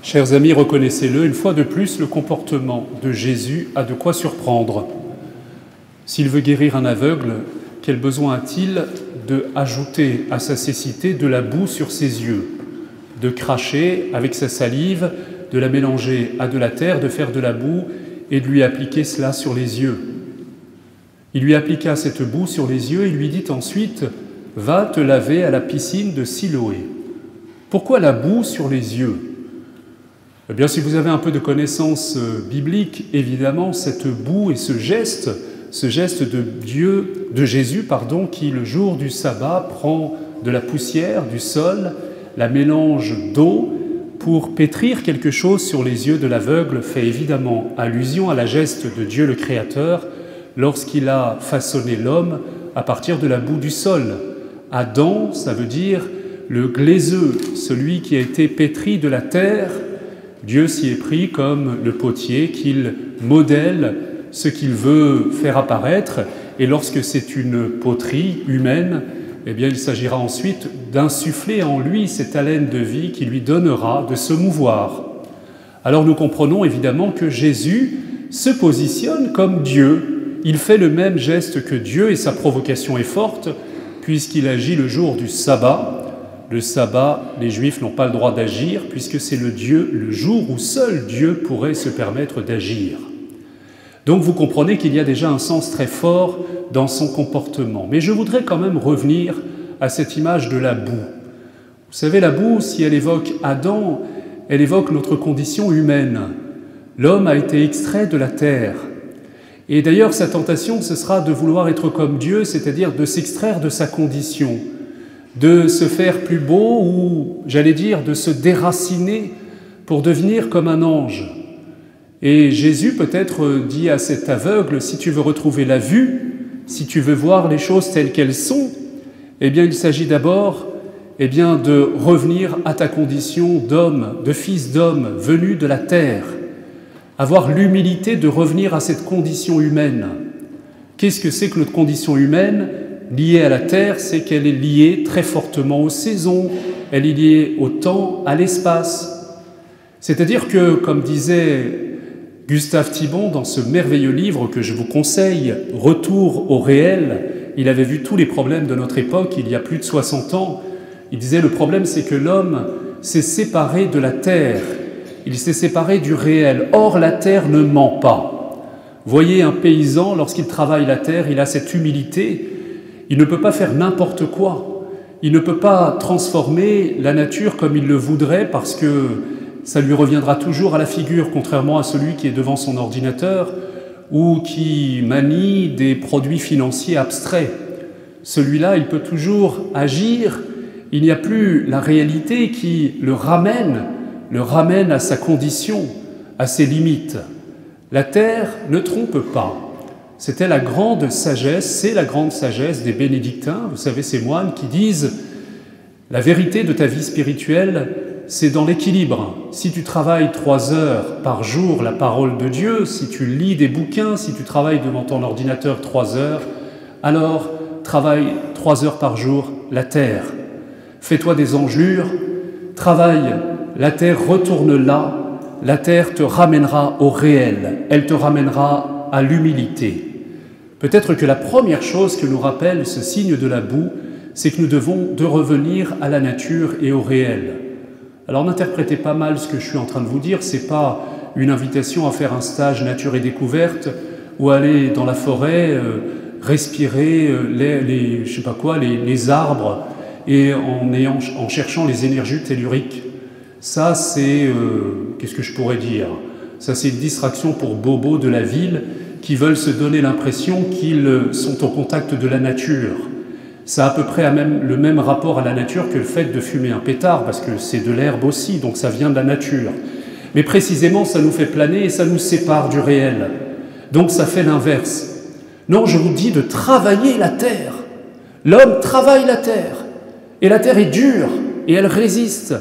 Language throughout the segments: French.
Chers amis, reconnaissez-le, une fois de plus, le comportement de Jésus a de quoi surprendre. S'il veut guérir un aveugle, quel besoin a-t-il d'ajouter à sa cécité de la boue sur ses yeux, de cracher avec sa salive, de la mélanger à de la terre, de faire de la boue et de lui appliquer cela sur les yeux? Il lui appliqua cette boue sur les yeux et lui dit ensuite « Va te laver à la piscine de Siloé ». Pourquoi la boue sur les yeux? Eh bien, si vous avez un peu de connaissances bibliques, évidemment, cette boue et ce geste de Jésus, qui le jour du sabbat prend de la poussière du sol, la mélange d'eau pour pétrir quelque chose sur les yeux de l'aveugle, fait évidemment allusion à la geste de Dieu le Créateur lorsqu'il a façonné l'homme à partir de la boue du sol. Adam, ça veut dire le glaiseux, celui qui a été pétri de la terre. Dieu s'y est pris comme le potier qu'il modèle ce qu'il veut faire apparaître, et lorsque c'est une poterie humaine, eh bien, il s'agira ensuite d'insuffler en lui cette haleine de vie qui lui donnera de se mouvoir. Alors nous comprenons évidemment que Jésus se positionne comme Dieu. Il fait le même geste que Dieu et sa provocation est forte puisqu'il agit le jour du sabbat. Le sabbat, les Juifs n'ont pas le droit d'agir puisque c'est le jour où seul Dieu pourrait se permettre d'agir. Donc vous comprenez qu'il y a déjà un sens très fort dans son comportement. Mais je voudrais quand même revenir à cette image de la boue. Vous savez, la boue, si elle évoque Adam, elle évoque notre condition humaine. L'homme a été extrait de la terre. Et d'ailleurs, sa tentation, ce sera de vouloir être comme Dieu, c'est-à-dire de s'extraire de sa condition, de se faire plus beau ou, j'allais dire, de se déraciner pour devenir comme un ange. Et Jésus peut-être dit à cet aveugle, si tu veux retrouver la vue, si tu veux voir les choses telles qu'elles sont, eh bien il s'agit d'abord de revenir à ta condition d'homme, de fils d'homme venu de la terre, avoir l'humilité de revenir à cette condition humaine. Qu'est-ce que c'est que notre condition humaine liée à la terre? C'est qu'elle est liée très fortement aux saisons, elle est liée au temps, à l'espace. C'est-à-dire que, comme disait Gustave Thibon, dans ce merveilleux livre que je vous conseille, « Retour au réel », il avait vu tous les problèmes de notre époque il y a plus de 60 ans. Il disait « Le problème, c'est que l'homme s'est séparé de la terre, il s'est séparé du réel. Or, la terre ne ment pas. » Voyez un paysan, lorsqu'il travaille la terre, il a cette humilité. Il ne peut pas faire n'importe quoi. Il ne peut pas transformer la nature comme il le voudrait parce que ça lui reviendra toujours à la figure, contrairement à celui qui est devant son ordinateur ou qui manie des produits financiers abstraits. Celui-là, il peut toujours agir. Il n'y a plus la réalité qui le ramène à sa condition, à ses limites. La terre ne trompe pas. C'était la grande sagesse, c'est la grande sagesse des bénédictins, vous savez, ces moines qui disent « La vérité de ta vie spirituelle, c'est dans l'équilibre. Si tu travailles 3 heures par jour la parole de Dieu, si tu lis des bouquins, si tu travailles devant ton ordinateur 3 heures, alors travaille 3 heures par jour la terre. Fais-toi des engelures, travaille, la terre retourne là, la terre te ramènera au réel, elle te ramènera à l'humilité. » Peut-être que la première chose que nous rappelle ce signe de la boue, c'est que nous devons revenir à la nature et au réel. Alors n'interprétez pas mal ce que je suis en train de vous dire, ce n'est pas une invitation à faire un stage nature et découverte ou aller dans la forêt, respirer les arbres et en cherchant les énergies telluriques. Ça c'est, qu'est-ce que je pourrais dire? Ça c'est une distraction pour bobos de la ville qui veulent se donner l'impression qu'ils sont au contact de la nature. Ça a à peu près le même rapport à la nature que le fait de fumer un pétard, parce que c'est de l'herbe aussi, donc ça vient de la nature. Mais précisément, ça nous fait planer et ça nous sépare du réel. Donc ça fait l'inverse. Non, je vous dis de travailler la terre. L'homme travaille la terre. Et la terre est dure et elle résiste.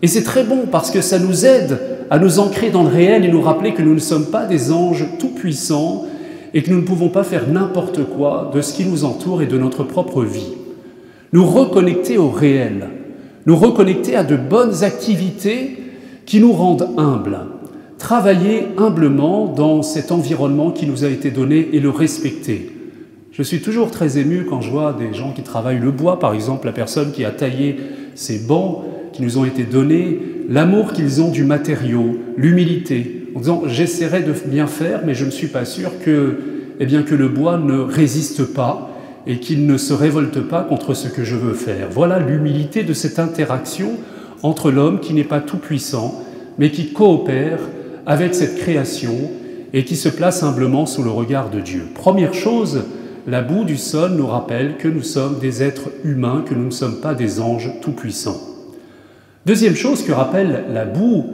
Et c'est très bon parce que ça nous aide à nous ancrer dans le réel et nous rappeler que nous ne sommes pas des anges tout-puissants et que nous ne pouvons pas faire n'importe quoi de ce qui nous entoure et de notre propre vie. Nous reconnecter au réel, nous reconnecter à de bonnes activités qui nous rendent humbles. Travailler humblement dans cet environnement qui nous a été donné et le respecter. Je suis toujours très ému quand je vois des gens qui travaillent le bois, par exemple, la personne qui a taillé ces bancs qui nous ont été donnés, l'amour qu'ils ont du matériau, l'humilité, en disant « j'essaierai de bien faire, mais je ne suis pas sûr que le bois ne résiste pas et qu'il ne se révolte pas contre ce que je veux faire ». Voilà l'humilité de cette interaction entre l'homme qui n'est pas tout puissant, mais qui coopère avec cette création et qui se place humblement sous le regard de Dieu. Première chose, la boue du sol nous rappelle que nous sommes des êtres humains, que nous ne sommes pas des anges tout-puissants. Deuxième chose que rappelle la boue,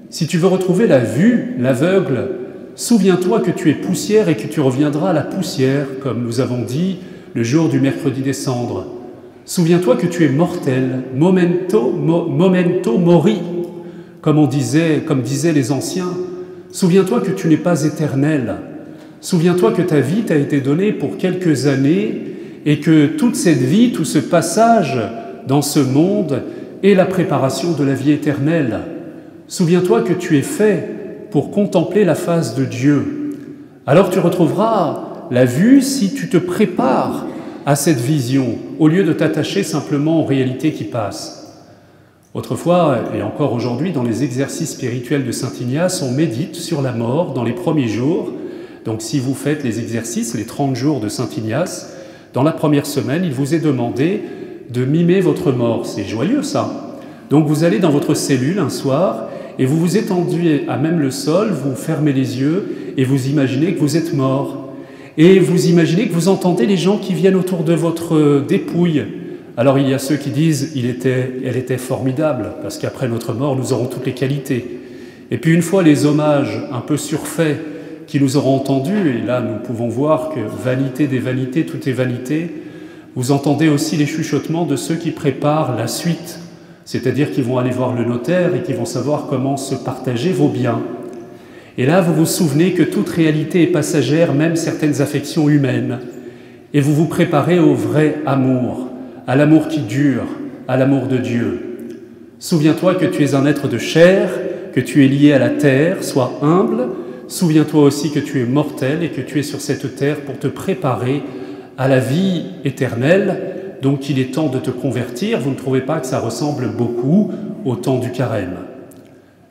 si tu veux retrouver la vue, l'aveugle, souviens-toi que tu es poussière et que tu reviendras à la poussière, comme nous avons dit le jour du mercredi des cendres. Souviens-toi que tu es mortel, momento mori, comme disaient les anciens. Souviens-toi que tu n'es pas éternel. Souviens-toi que ta vie t'a été donnée pour quelques années et que toute cette vie, tout ce passage dans ce monde est la préparation de la vie éternelle. Souviens-toi que tu es fait pour contempler la face de Dieu. Alors tu retrouveras la vue si tu te prépares à cette vision, au lieu de t'attacher simplement aux réalités qui passent. Autrefois, et encore aujourd'hui, dans les exercices spirituels de Saint Ignace, on médite sur la mort dans les premiers jours. Donc si vous faites les exercices, les 30 jours de Saint Ignace, dans la première semaine, il vous est demandé de mimer votre mort. C'est joyeux ça. Donc vous allez dans votre cellule un soir et vous vous étendez à même le sol, vous fermez les yeux et vous imaginez que vous êtes mort. Et vous imaginez que vous entendez les gens qui viennent autour de votre dépouille. Alors il y a ceux qui disent « elle était formidable, parce qu'après notre mort, nous aurons toutes les qualités ». Et puis une fois les hommages un peu surfaits qui nous auront entendus, et là nous pouvons voir que vanité des vanités, tout est vanité, vous entendez aussi les chuchotements de ceux qui préparent la suite, c'est-à-dire qui vont aller voir le notaire et qui vont savoir comment se partager vos biens. Et là, vous vous souvenez que toute réalité est passagère, même certaines affections humaines, et vous vous préparez au vrai amour, à l'amour qui dure, à l'amour de Dieu. Souviens-toi que tu es un être de chair, que tu es lié à la terre, sois humble. Souviens-toi aussi que tu es mortel et que tu es sur cette terre pour te préparer à la vie éternelle. Donc il est temps de te convertir. Vous ne trouvez pas que ça ressemble beaucoup au temps du carême?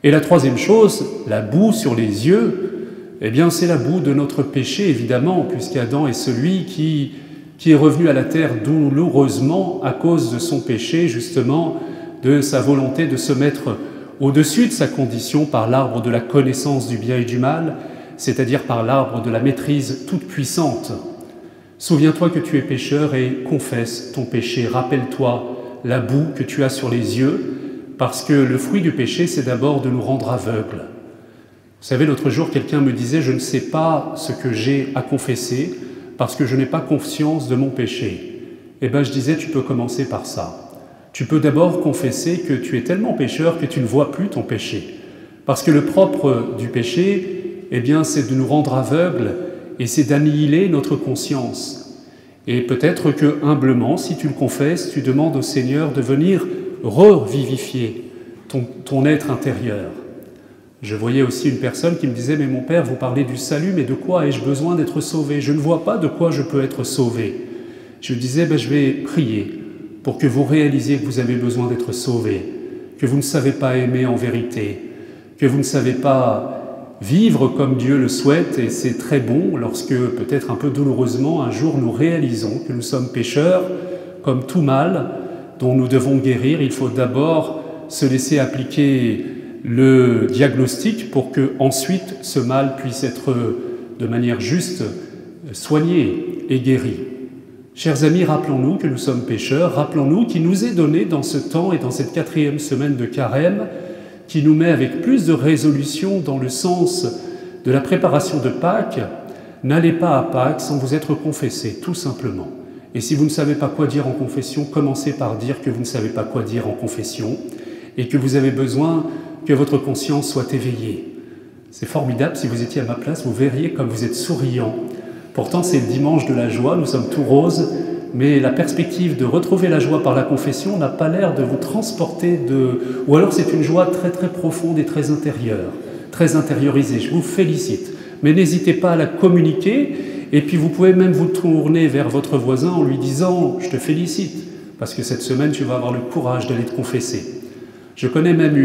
Et la troisième chose, la boue sur les yeux, eh bien c'est la boue de notre péché évidemment, puisqu'Adam est celui qui est revenu à la terre douloureusement à cause de son péché, justement, de sa volonté de se mettre au-dessus de sa condition par l'arbre de la connaissance du bien et du mal, c'est-à-dire par l'arbre de la maîtrise toute puissante. Souviens-toi que tu es pécheur et confesse ton péché. Rappelle-toi la boue que tu as sur les yeux, parce que le fruit du péché, c'est d'abord de nous rendre aveugles. Vous savez, l'autre jour, quelqu'un me disait « Je ne sais pas ce que j'ai à confesser parce que je n'ai pas conscience de mon péché. » Eh bien, je disais « Tu peux commencer par ça. Tu peux d'abord confesser que tu es tellement pécheur que tu ne vois plus ton péché. Parce que le propre du péché, eh bien, c'est de nous rendre aveugles et c'est d'annihiler notre conscience. Et peut-être que, humblement, si tu le confesses, tu demandes au Seigneur de venir revivifier ton être intérieur. Je voyais aussi une personne qui me disait « Mais mon père, vous parlez du salut, mais de quoi ai-je besoin d'être sauvé? Je ne vois pas de quoi je peux être sauvé. » Je disais « Je vais prier pour que vous réalisiez que vous avez besoin d'être sauvé, que vous ne savez pas aimer en vérité, que vous ne savez pas vivre comme Dieu le souhaite, et c'est très bon lorsque, peut-être un peu douloureusement, un jour nous réalisons que nous sommes pécheurs, comme tout mal, dont nous devons guérir. Il faut d'abord se laisser appliquer le diagnostic pour que ensuite ce mal puisse être de manière juste soigné et guéri. Chers amis, rappelons-nous que nous sommes pécheurs, rappelons-nous qu'il nous est donné dans ce temps et dans cette 4e semaine de carême, qui nous met avec plus de résolution dans le sens de la préparation de Pâques. N'allez pas à Pâques sans vous être confessé, tout simplement. Et si vous ne savez pas quoi dire en confession, commencez par dire que vous ne savez pas quoi dire en confession et que vous avez besoin que votre conscience soit éveillée. C'est formidable, si vous étiez à ma place, vous verriez comme vous êtes souriant. Pourtant, c'est le dimanche de la joie, nous sommes tout roses, mais la perspective de retrouver la joie par la confession n'a pas l'air de vous transporter ou alors c'est une joie très très profonde et très intérieure, très intériorisée. Je vous félicite, mais n'hésitez pas à la communiquer, et puis vous pouvez même vous tourner vers votre voisin en lui disant « je te félicite, parce que cette semaine tu vas avoir le courage d'aller te confesser ». Je connais même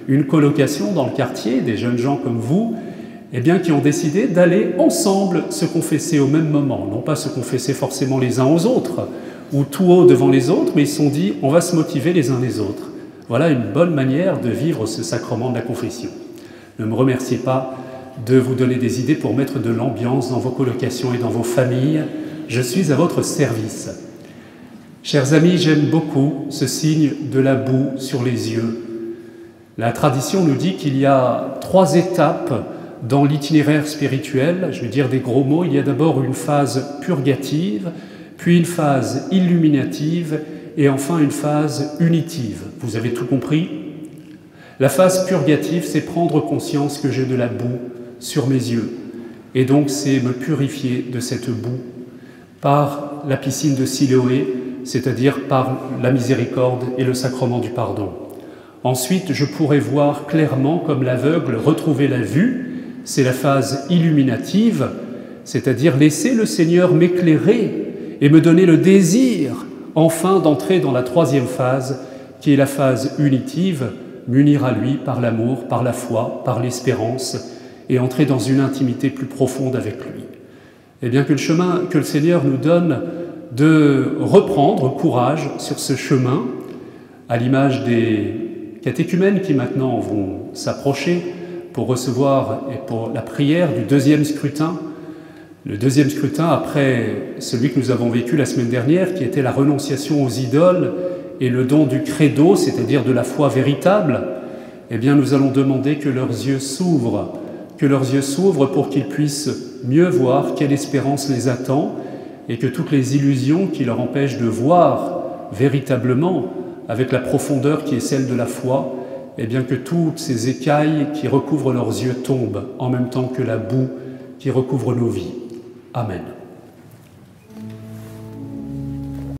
une colocation dans le quartier, des jeunes gens comme vous, qui ont décidé d'aller ensemble se confesser au même moment. Non pas se confesser forcément les uns aux autres, ou tout haut devant les autres, mais ils se sont dit on va se motiver les uns les autres. Voilà une bonne manière de vivre ce sacrement de la confession. Ne me remerciez pas de vous donner des idées pour mettre de l'ambiance dans vos colocations et dans vos familles. Je suis à votre service. Chers amis, j'aime beaucoup ce signe de la boue sur les yeux. La tradition nous dit qu'il y a 3 étapes dans l'itinéraire spirituel. Je vais dire des gros mots. Il y a d'abord une phase purgative, puis une phase illuminative et enfin une phase unitive. Vous avez tout compris? La phase purgative, c'est prendre conscience que j'ai de la boue sur mes yeux. Et donc, c'est me purifier de cette boue par la piscine de Siloé, c'est-à-dire par la miséricorde et le sacrement du pardon. Ensuite, je pourrai voir clairement, comme l'aveugle, retrouver la vue. C'est la phase illuminative, c'est-à-dire laisser le Seigneur m'éclairer et me donner le désir, enfin, d'entrer dans la 3e phase, qui est la phase unitive, m'unir à lui par l'amour, par la foi, par l'espérance, et entrer dans une intimité plus profonde avec lui. Eh bien, que le Seigneur nous donne de reprendre courage sur ce chemin, à l'image des catéchumènes qui maintenant vont s'approcher pour recevoir et pour la prière du 2e scrutin. Le 2e scrutin après celui que nous avons vécu la semaine dernière, qui était la renonciation aux idoles et le don du credo, c'est-à-dire de la foi véritable. Eh bien, nous allons demander que leurs yeux s'ouvrent pour qu'ils puissent mieux voir quelle espérance les attend et que toutes les illusions qui leur empêchent de voir véritablement avec la profondeur qui est celle de la foi, eh bien que toutes ces écailles qui recouvrent leurs yeux tombent en même temps que la boue qui recouvre nos vies. Amen.